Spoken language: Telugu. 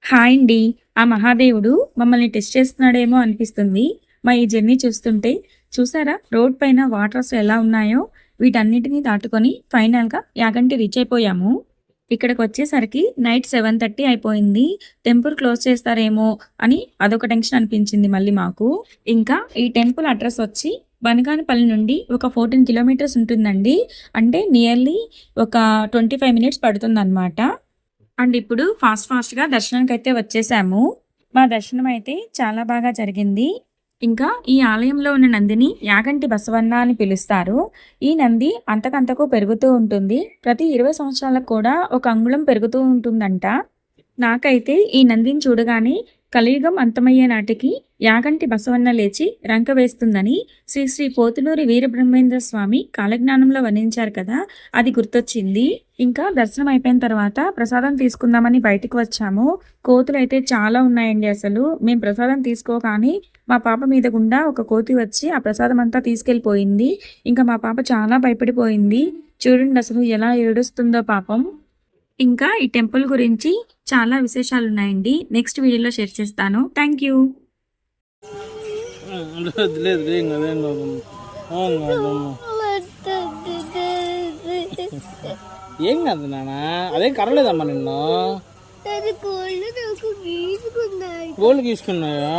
హాయ్ అండి. ఆ మహాదేవుడు మమ్మల్ని టెస్ట్ చేస్తున్నాడేమో అనిపిస్తుంది. మా ఈ జర్నీ చూస్తుంటే. చూసారా రోడ్ పైన వాటర్ అసలు ఎలా ఉన్నాయో? వీటన్నిటిని దాటుకొని ఫైనల్‌గా యాగంటి రీచ్ అయిపోయాము. ఇక్కడికొచ్చేసరికి నైట్ 7:30 అయిపోయింది. టెంపుల్ క్లోజ్ చేస్తారేమో అని అదొక టెన్షన్ అనిపించింది మళ్ళీ మాకు. ఇంకా ఈ టెంపుల్ అడ్రెస్ వచ్చి బనగానపల్లి నుండి ఒక 14 కిలోమీటర్స్ ఉంటుందండి. అంటే నియర్లీ ఒక 25 మినిట్స్ పడుతుందన్నమాట. అండ్ ఇప్పుడు ఫాస్ట్‌గా దర్శనానికైతే వచ్చేసాము. మా దర్శనం అయితే చాలా బాగా జరిగింది. ఇంకా ఈ ఆలయంలో ఉన్న నందిని యాగంటి బసవన్న అని పిలుస్తారు. ఈ నంది అంతకంతకు పెరుగుతూ ఉంటుంది. ప్రతి 20 సంవత్సరాలకు కూడా ఒక అంగుళం పెరుగుతూ ఉంటుందంట. నాకైతే ఈ నందిని చూడగానే కలియుగం అంతమయ్యే నాటికి యాగంటి బసవన్న లేచి రంక వేస్తుందని శ్రీ శ్రీ పోతులూరి వీరబ్రహ్మేంద్ర స్వామి కాలజ్ఞానంలో వర్ణించారు కదా, అది గుర్తొచ్చింది. ఇంకా దర్శనం అయిపోయిన తర్వాత ప్రసాదం తీసుకుందామని బయటకు వచ్చాము. కోతులు అయితే చాలా ఉన్నాయండి. అసలు మేము ప్రసాదం తీసుకోగానే మా పాప మీద గుండా ఒక కోతి వచ్చి ఆ ప్రసాదం అంతా తీసుకెళ్ళిపోయింది. ఇంకా మా పాప చాలా భయపడిపోయింది. చూడండి అసలు ఎలా ఏడుస్తుందో పాపం. ఇంకా ఈ టెంపుల్ గురించి చాలా విశేషాలు ఉన్నాయండి. నెక్స్ట్ వీడియోలో షేర్ చేస్తాను. Thank you. ఏం కాదు నాన్న, అదేం కరలేదమ్మా నిన్ను. గోల్డ్ గీసుకున్నాయా?